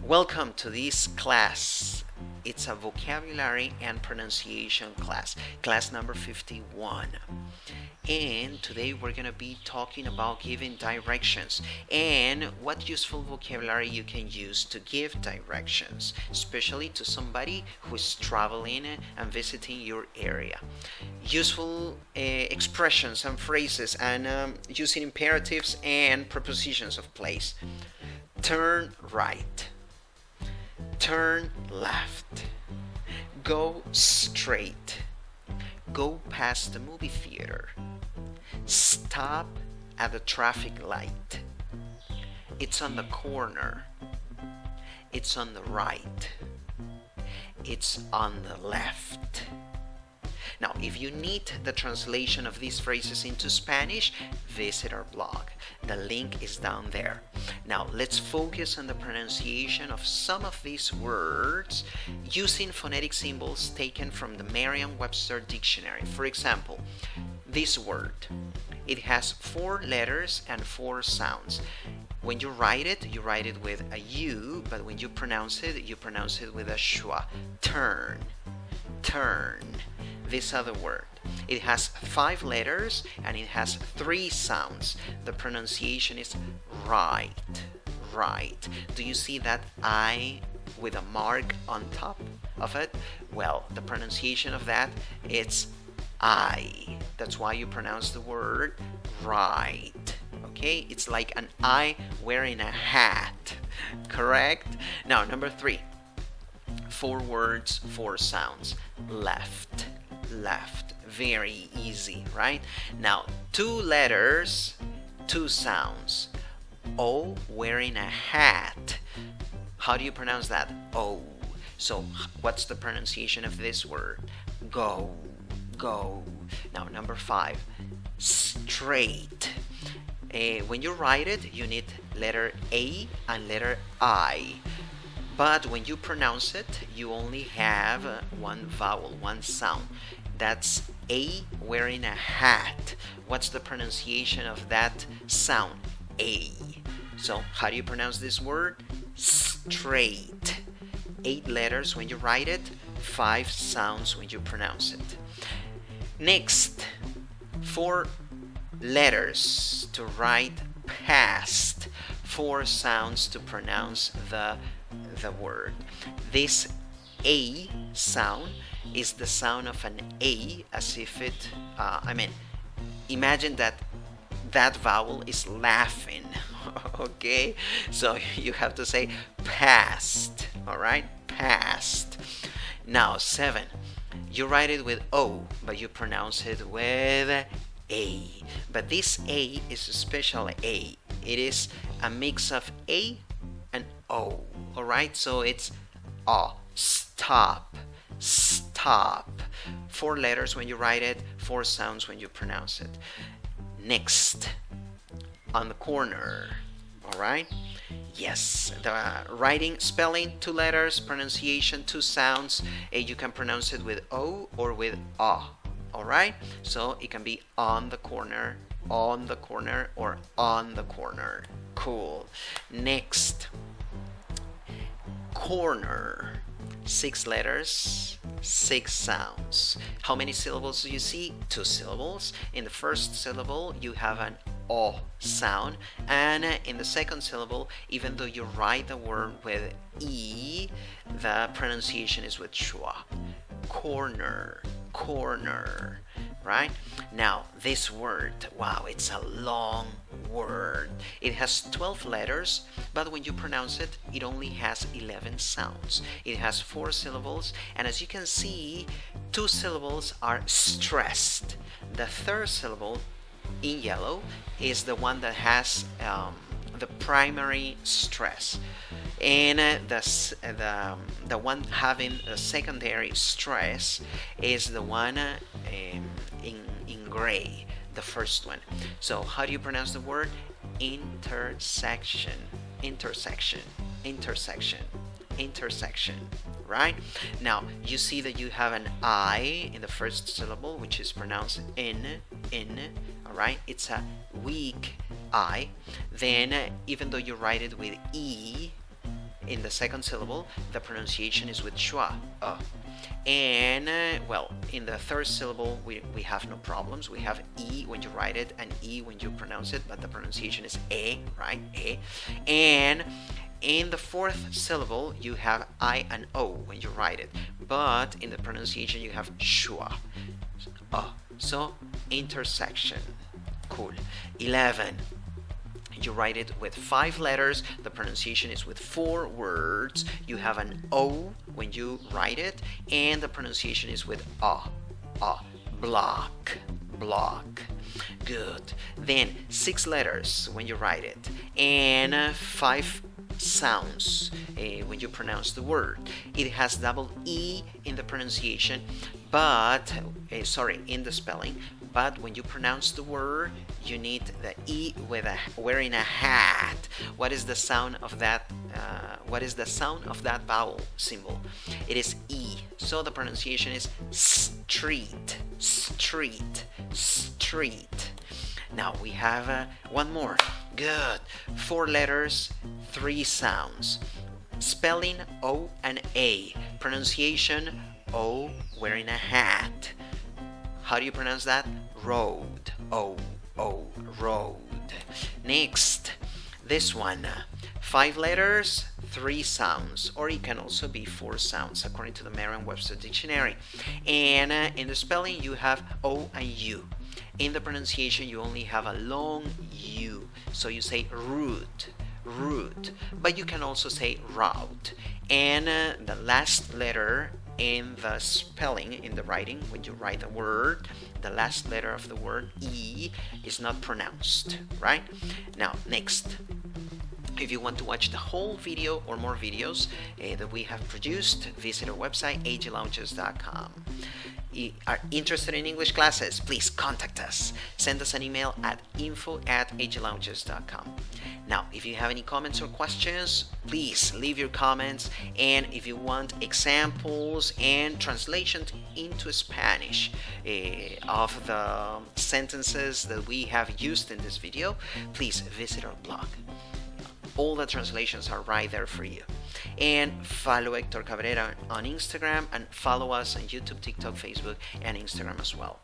Welcome to this class. It's a vocabulary and pronunciation class number 51. And today we're going to be talking about giving directions and what useful vocabulary you can use to give directions, especially to somebody who is traveling and visiting your area. Useful expressions and phrases and using imperatives and prepositions of place. Turn right. Turn left. Go straight. Go past the movie theater. Stop at the traffic light. It's on the corner. It's on the right. It's on the left. Now, if you need the translation of these phrases into Spanish, visit our blog. The link is down there. Now, let's focus on the pronunciation of some of these words using phonetic symbols taken from the Merriam-Webster dictionary. For example, this word. It has 4 letters and 4 sounds. When you write it with a U, but when you pronounce it with a schwa. Turn. Turn. This other word. It has 5 letters and it has 3 sounds. The pronunciation is right. Right. Do you see that I with a mark on top of it? Well, the pronunciation of that it's I. That's why you pronounce the word right. Okay? It's like an I wearing a hat. Correct? Now, number 3. 4 words, 4 sounds. Left. Left. Very easy, right? Now, 2 letters, 2 sounds. O wearing a hat. How do you pronounce that? O. So, what's the pronunciation of this word? Go. Go. Now, number 5. Straight. When you write it, you need letter A and letter I. But when you pronounce it, you only have one vowel, one sound. That's A wearing a hat. What's the pronunciation of that sound? A. So how do you pronounce this word? Straight. 8 letters when you write it, 5 sounds when you pronounce it. Next, 4 letters to write past, 4 sounds to pronounce the word. This A sound is the sound of an A as if it, imagine that vowel is laughing. Okay, so you have to say past. All right, past. Now 7, you write it with O, but you pronounce it with A. But this A is a special A. It is a mix of A and O. All right, so it's stop. Stop. 4 letters when you write it, 4 sounds when you pronounce it. Next, on the corner. All right. Yes, the writing, spelling, 2 letters, pronunciation, 2 sounds. You can pronounce it with O or with A. All right. So it can be on the corner, or on the corner. Cool. Next, corner. 6 letters, 6 sounds. How many syllables do you see? 2 syllables. In the first syllable, you have an O sound, and in the second syllable, even though you write the word with E, the pronunciation is with schwa. Corner, corner. Right? Now, this word, wow, it's a long word. It has 12 letters, but when you pronounce it, it only has 11 sounds. It has 4 syllables, and as you can see, 2 syllables are stressed. The third syllable, in yellow, is the one that has the primary stress. And the one having the secondary stress is the one in gray, the first one. So how do you pronounce the word? Intersection. Intersection. Intersection. Intersection. Right? Now you see that you have an I in the first syllable, which is pronounced in. Alright? It's a weak I. Then even though you write it with E, In the second syllable, the pronunciation is with schwa, and well, in the third syllable, we have no problems. We have e when you write it and e when you pronounce it, but the pronunciation is a, right? A. And in the fourth syllable, you have I and O when you write it, but in the pronunciation, you have schwa. So intersection. Cool. 11. You write it with 5 letters. The pronunciation is with 4 words. You have an O when you write it, and the pronunciation is with a. Block. Block. Good. Then 6 letters when you write it, and 5 sounds when you pronounce the word. It has double E in the pronunciation, but in the spelling. But when you pronounce the word, you need the E with wearing a hat. What is the sound of that? What is the sound of that vowel symbol? It is E. So the pronunciation is street, street, street. Now we have one more. Good. 4 letters, 3 sounds. Spelling O and A. Pronunciation O wearing a hat. How do you pronounce that? Road. O, road. Next, this one. 5 letters, 3 sounds, or it can also be 4 sounds according to the Merriam-Webster dictionary. And in the spelling, you have O and U. In the pronunciation, you only have a long U. So you say route, route. But you can also say route. And the last letter in the spelling, in the writing, when you write a word, the last letter of the word, E, is not pronounced, right? Now, next. If you want to watch the whole video or more videos that we have produced, visit our website, aglounges.com. Are interested in English classes, please contact us. Send us an email at info@aglounges.com. Now, if you have any comments or questions, please leave your comments. And if you want examples and translations into Spanish of the sentences that we have used in this video, please visit our blog. All the translations are right there for you. And follow Hector Cabrera on Instagram, and follow us on YouTube, TikTok, Facebook, and Instagram as well.